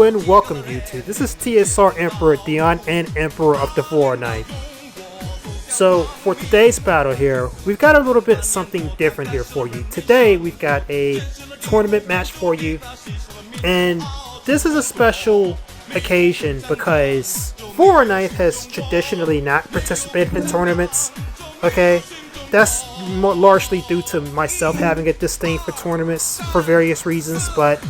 and welcome YouTube. This is TSR Emperor Dion and Emperor of the 409. So for today's battle here, we've got a little bit something different here for you. Today we've got a tournament match for you, and this is a special occasion because 409 has traditionally not participated in tournaments. Okay, that's largely due to myself having a disdain for tournaments for various reasons, but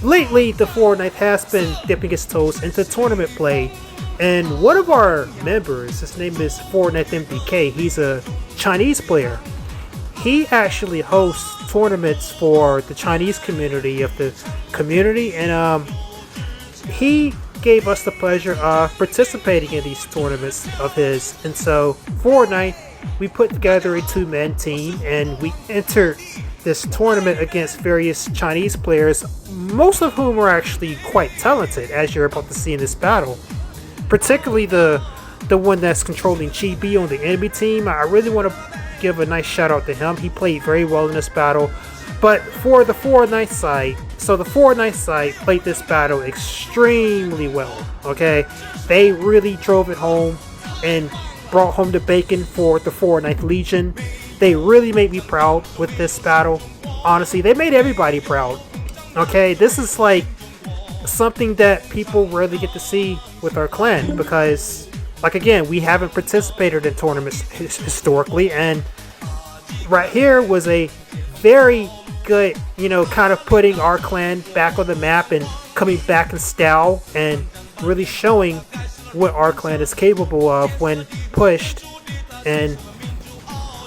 lately the 409 has been dipping its toes into tournament play, and one of our members, his name is 409 MDK, he's a Chinese player. He actually hosts tournaments for the Chinese community and he gave us the pleasure of participating in these tournaments of his. And so 409, we put together a two-man team and we entered this tournament against various Chinese players, most of whom are actually quite talented, as you're about to see in this battle. Particularly the one that's controlling Chibi on the enemy team. I really want to give a nice shout out to him. He played very well in this battle. But for the 409 side, the 409 side played this battle extremely well. Okay, they really drove it home and brought home the bacon for the 409th Legion. They really made me proud with this battle. Honestly, they made everybody proud. Okay, this is like something that people rarely get to see with our clan because, like, again, we haven't participated in tournaments historically, and right here was a very good, kind of putting our clan back on the map and coming back in style and really showing what our clan is capable of when pushed and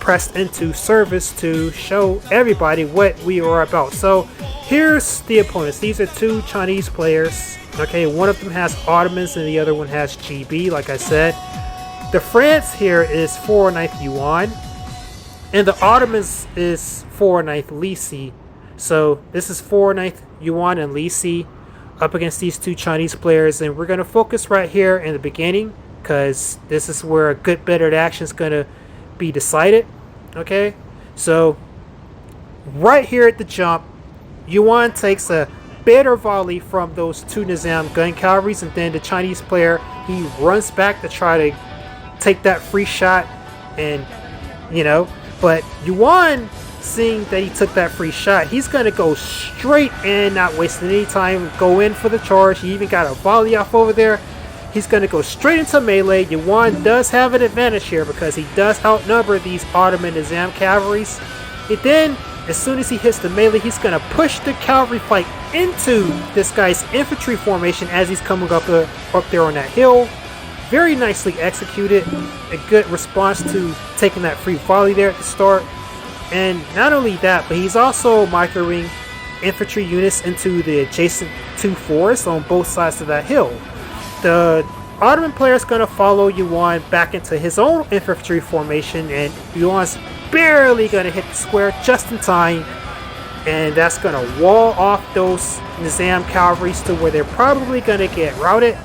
pressed into service to show everybody what we are about. So here's the opponents. These are two Chinese players. Okay, one of them has Ottomans and the other one has GB, like I said. The France here is 409th Yuan, and the Ottomans is 409th Lese. So this is 409th Yuan and Lese up against these two Chinese players, and we're going to focus right here in the beginning because this is where a good bit of action is going to be decided. Okay, so right here at the jump, Yuan takes a bitter volley from those two Nizam gun cavalries, and then the Chinese player, he runs back to try to take that free shot, and but Yuan, seeing that he took that free shot, he's gonna go straight in, not wasting any time, go in for the charge. He even got a volley off over there. He's going to go straight into melee. Yuan does have an advantage here because he does outnumber these Ottoman Nizam cavalries. And then, as soon as he hits the melee, he's going to push the cavalry fight into this guy's infantry formation as he's coming up there on that hill. Very nicely executed. A good response to taking that free volley there at the start. And not only that, but he's also microing infantry units into the adjacent two forests on both sides of that hill. The Ottoman player is going to follow Yuan back into his own infantry formation, and Yuan's barely going to hit the square just in time, and that's going to wall off those Nizam cavalries to where they're probably going to get routed.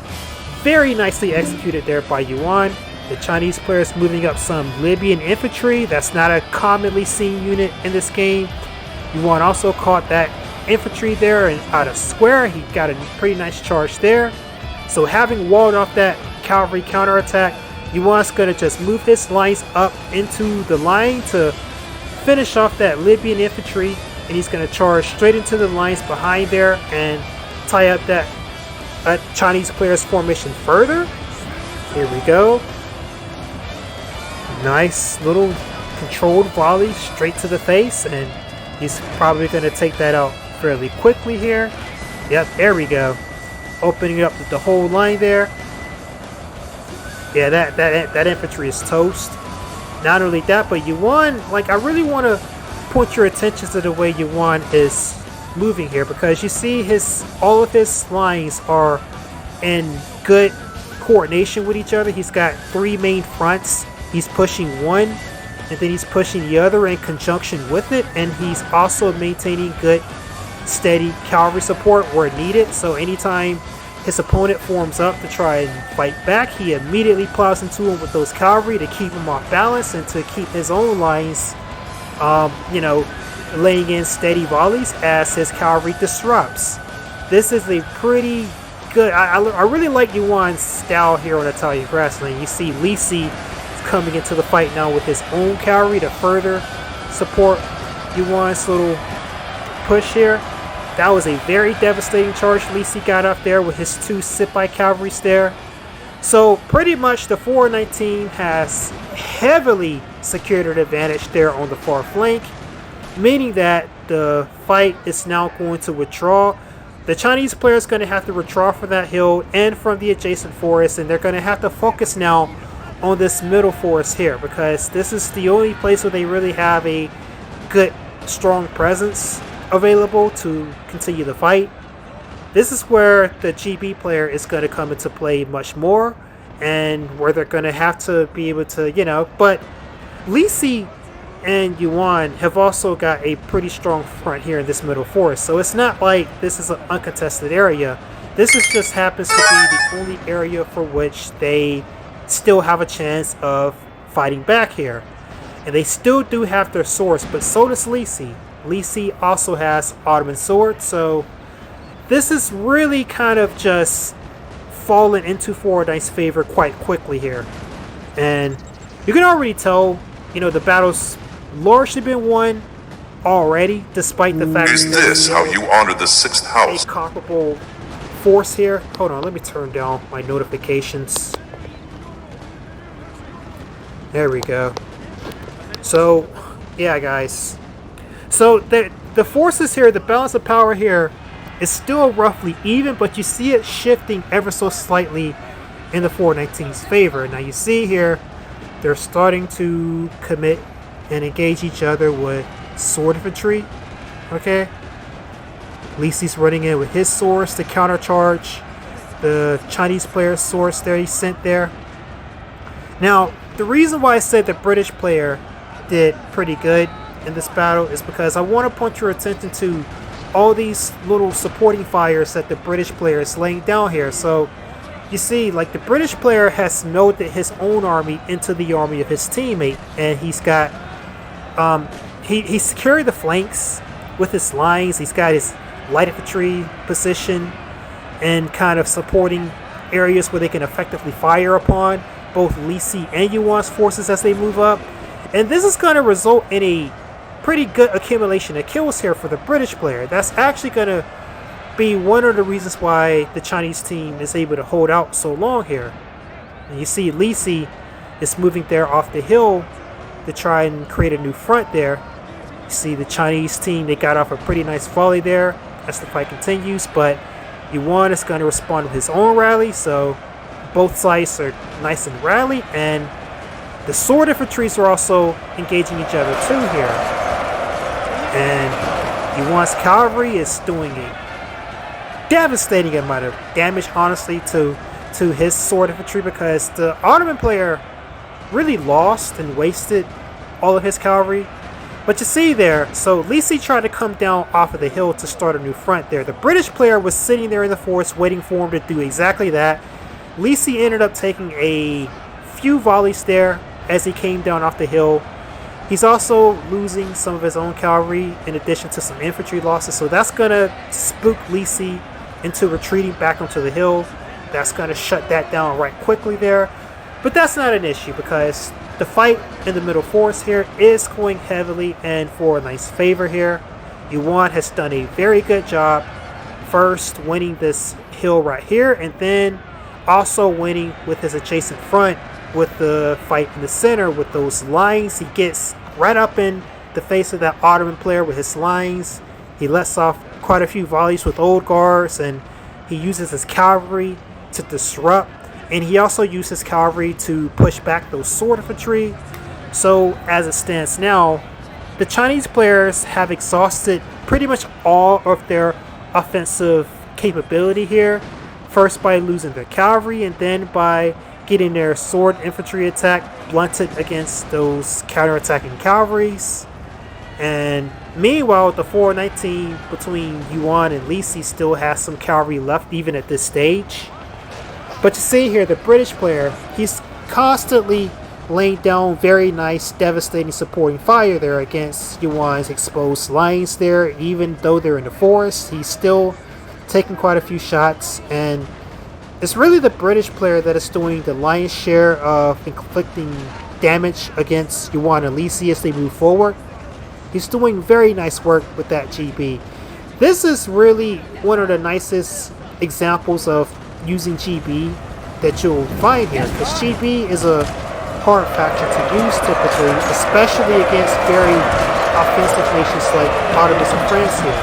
Very nicely executed there by Yuan. The Chinese player is moving up some Libyan infantry. That's not a commonly seen unit in this game. Yuan also caught that infantry there and out of square. He got a pretty nice charge there. So having walled off that cavalry counterattack, Yuan's going to just move his lines up into the line to finish off that Libyan infantry, and he's going to charge straight into the lines behind there and tie up that Chinese player's formation further. Here we go. Nice little controlled volley straight to the face, and he's probably going to take that out fairly quickly here. Yep, there we go. Opening up the whole line there. Yeah, that infantry is toast. Not only that, but Yuan, I really want to point your attention to the way Yuan is moving here, because you see all of his lines are in good coordination with each other. He's got three main fronts. He's pushing one, and then he's pushing the other in conjunction with it, and he's also maintaining good steady cavalry support where needed. So anytime his opponent forms up to try and fight back, he immediately plows into him with those cavalry to keep him off balance and to keep his own lines laying in steady volleys as his cavalry disrupts. This is a pretty good. I really like Yuan's style here on Italian grassland. You see Lese coming into the fight now with his own cavalry to further support Yuan's little push here. That was a very devastating charge Lese got up there with his 2 Sippai cavalries there. So pretty much the 409 team has heavily secured an advantage there on the far flank, meaning that the fight is now going to withdraw. The Chinese player is going to have to withdraw from that hill and from the adjacent forest, and they're going to have to focus now on this middle forest here, because this is the only place where they really have a good, strong presence available to continue the fight. This is where the GB player is going to come into play much more, and where they're going to have to be able to, but Lese and Yuan have also got a pretty strong front here in this middle forest, so it's not like this is an uncontested area. This is just happens to be the only area for which they still have a chance of fighting back here. And they still do have their swords, but so does Lese. Lese also has Ottoman swords, so this is really kind of just fallen into 409's favor quite quickly here. And you can already tell, the battle's largely been won already, despite the fact is this how you honor the 6th house? A comparable force here. Hold on, let me turn down my notifications. There we go. So, yeah, guys. So the forces here, the balance of power here is still roughly even, but you see it shifting ever so slightly in the 419's favor. Now you see here, they're starting to commit and engage each other with sword infantry. Okay. Lese's running in with his swords to countercharge the Chinese player's swords there he sent there. Now, the reason why I said the British player did pretty good in this battle is because I want to point your attention to all these little supporting fires that the British player is laying down here. So you see, like, the British player has melded his own army into the army of his teammate, and he's got he's secured the flanks with his lines. He's got his light infantry position and kind of supporting areas where they can effectively fire upon both Lese and Yuan's forces as they move up. And this is going to result in a pretty good accumulation of kills here for the British player. That's actually going to be one of the reasons why the Chinese team is able to hold out so long here. And you see Lese is moving there off the hill to try and create a new front there. You see the Chinese team, they got off a pretty nice volley there as the fight continues, but Yuan is going to respond with his own rally, so both sides are nice and rally, and the sword infantries are also engaging each other too here. And Yuan's cavalry is doing a devastating amount of damage, honestly, to his sword infantry, because the Ottoman player really lost and wasted all of his cavalry. But you see there, so Lese tried to come down off of the hill to start a new front there. The British player was sitting there in the forest waiting for him to do exactly that. Lese ended up taking a few volleys there as he came down off the hill. He's also losing some of his own cavalry in addition to some infantry losses, so that's going to spook Lese into retreating back onto the hill. That's going to shut that down right quickly there. But that's not an issue, because the fight in the middle forest here is going heavily in 409's favor here. Yuan has done a very good job first winning this hill right here, and then also winning with his adjacent front with the fight in the center with those lines. He gets right up in the face of that Ottoman player with his lines. He lets off quite a few volleys with old guards, and he uses his cavalry to disrupt, and he also uses cavalry to push back those sword infantry. So as it stands now, the Chinese players have exhausted pretty much all of their offensive capability here, first by losing their cavalry and then by getting their sword infantry attack blunted against those counterattacking cavalries. And meanwhile, the 419 between Yuan and Lese still has some cavalry left even at this stage. But you see here, the British player, he's constantly laying down very nice, devastating supporting fire there against Yuan's exposed lines there. Even though they're in the forest, he's still taking quite a few shots, and it's really the British player that is doing the lion's share of inflicting damage against Juan08 and Lese as they move forward. He's doing very nice work with that GB. This is really one of the nicest examples of using GB that you'll find here, because GB is a hard factor to use typically, especially against very offensive nations like Ottomans and France here.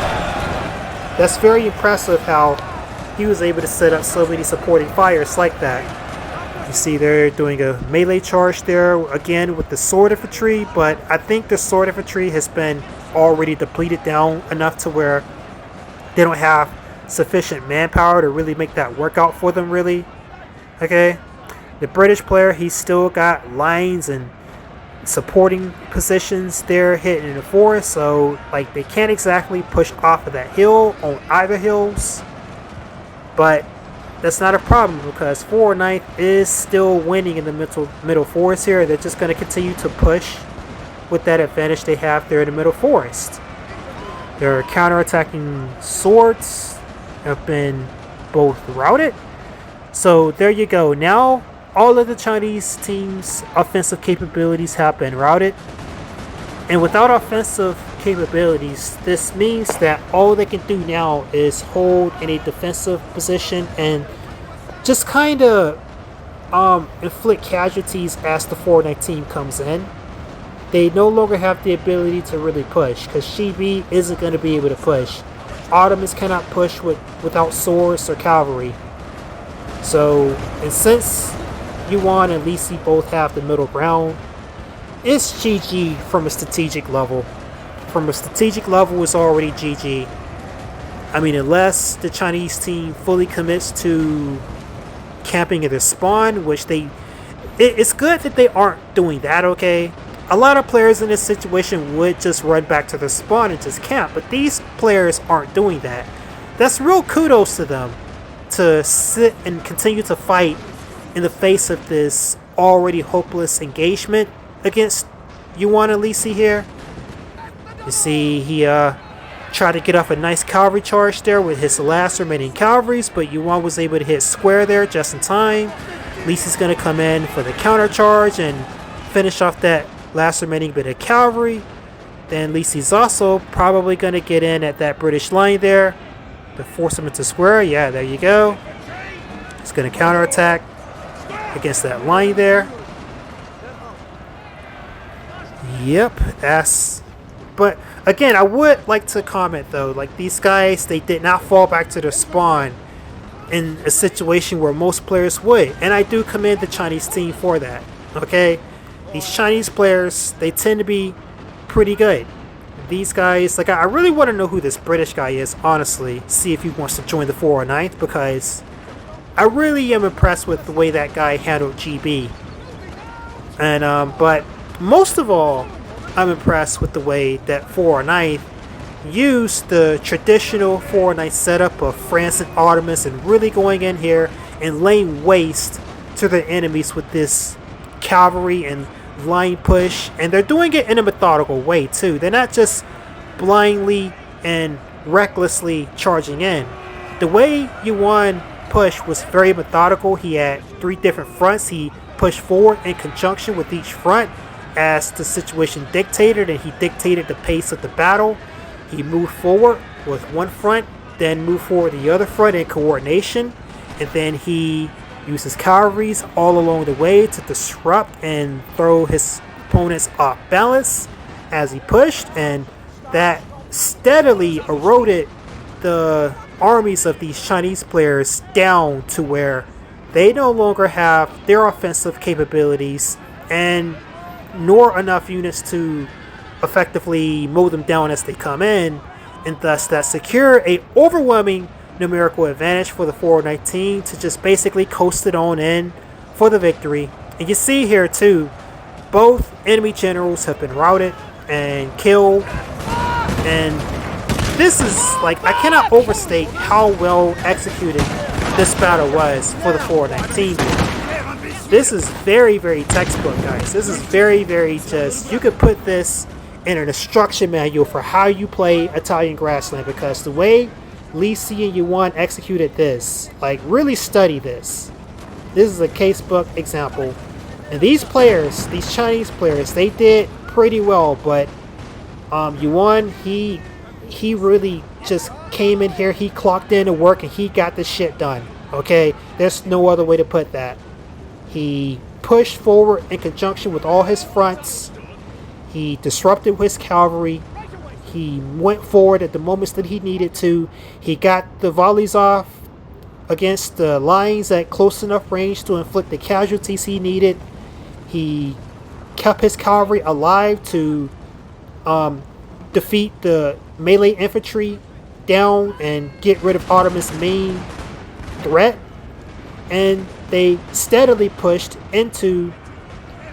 That's very impressive how he was able to set up so many supporting fires like that. You see they're doing a melee charge there again with the sword infantry, but I think the sword infantry has been already depleted down enough to where they don't have sufficient manpower to really make that work out for them really. Okay, the British player, he's still got lines and supporting positions there hidden in the forest, so like they can't exactly push off of that hill on either hills, but that's not a problem because 409th is still winning in the middle forest here. They're just going to continue to push with that advantage they have there in the middle forest. Their counterattacking swords have been both routed. So there you go. Now all of the Chinese team's offensive capabilities have been routed. And without offensive capabilities, this means that all they can do now is hold in a defensive position and just kind of inflict casualties as the 409 team comes in. They no longer have the ability to really push because Shibi isn't going to be able to push. Ottomans cannot push without swords or cavalry. So, and since Yuan and Lisi both have the middle ground, it's GG from a strategic level. From a strategic level, it's already GG. I mean, unless the Chinese team fully commits to camping at their spawn, which it's good that they aren't doing that, okay? A lot of players in this situation would just run back to their spawn and just camp, but these players aren't doing that. That's real kudos to them to sit and continue to fight in the face of this already hopeless engagement against Yuan and Lisi here. You see, he tried to get off a nice cavalry charge there with his last remaining cavalries, but Yuan was able to hit square there just in time. Lisi's going to come in for the counter charge and finish off that last remaining bit of cavalry. Then Lisi's also probably going to get in at that British line there to force him into square. Yeah, there you go. He's going to counterattack against that line there. Yep, that's... But again, I would like to comment though, like these guys, they did not fall back to their spawn in a situation where most players would. And I do commend the Chinese team for that, okay? These Chinese players, they tend to be pretty good. These guys, like I really want to know who this British guy is, honestly. See if he wants to join the 409th, because I really am impressed with the way that guy handled GB. And, but most of all, I'm impressed with the way that 409th used the traditional 409th setup of France and Ottomans and really going in here and laying waste to their enemies with this cavalry and line push. And they're doing it in a methodical way too. They're not just blindly and recklessly charging in. The way Yuan pushed was very methodical. He had 3 different fronts. He pushed forward in conjunction with each front as the situation dictated, and he dictated the pace of the battle. He moved forward with one front, then moved forward the other front in coordination, and then he used his cavalries all along the way to disrupt and throw his opponents off balance as he pushed, and that steadily eroded the armies of these Chinese players down to where they no longer have their offensive capabilities and nor enough units to effectively mow them down as they come in, and thus that secure a overwhelming numerical advantage for the 419 to just basically coast it on in for the victory. And you see here too, both enemy generals have been routed and killed, and this is like, I cannot overstate how well executed this battle was for the 419. This is very, very textbook, guys. This is very, very just... You could put this in an instruction manual for how you play Italian Grassland, because the way Lese and Yuan executed this. Like, really study this. This is a casebook example. And these players, these Chinese players, they did pretty well, but Yuan, he really just came in here, he clocked in to work, and he got the shit done. Okay? There's no other way to put that. He pushed forward in conjunction with all his fronts. He disrupted his cavalry. He went forward at the moments that he needed to. He got the volleys off against the lines at close enough range to inflict the casualties he needed. He kept his cavalry alive to defeat the melee infantry down and get rid of Ottoman's main threat. And they steadily pushed into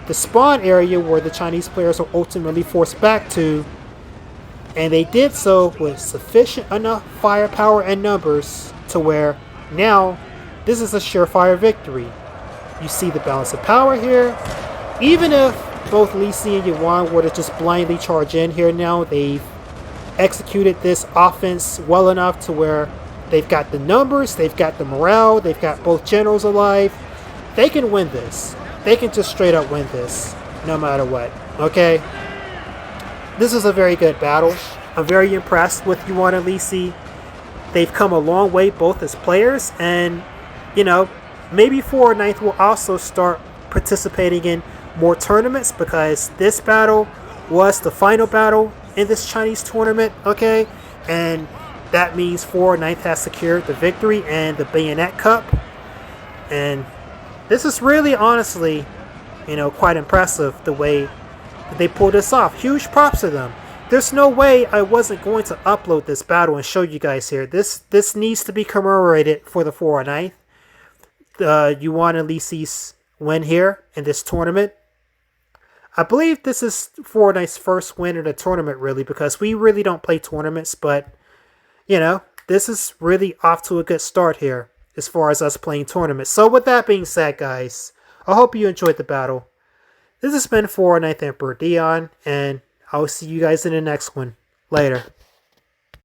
the spawn area where the Chinese players were ultimately forced back to. And they did so with sufficient enough firepower and numbers to where now this is a surefire victory. You see the balance of power here. Even if both Lese and Yuan were to just blindly charge in here now, they've executed this offense well enough to where they've got the numbers, they've got the morale, they've got both generals alive. They can win this. They can just straight up win this no matter what. Okay? This is a very good battle. I'm very impressed with Juan and Lese. They've come a long way both as players, and you know, maybe 409th will also start participating in more tournaments, because this battle was the final battle in this Chinese tournament, okay? And that means 409th has secured the victory and the Bayonet Cup. And this is really, honestly, you know, quite impressive the way that they pulled this off. Huge props to them. There's no way I wasn't going to upload this battle and show you guys here. This needs to be commemorated for the 409th. Juan and Lese's win here in this tournament. I believe this is 409th's first win in a tournament, really, because we really don't play tournaments, but, you know, this is really off to a good start here as far as us playing tournaments. So with that being said, guys, I hope you enjoyed the battle. This has been 409th Emperor Dion, and I'll see you guys in the next one. Later.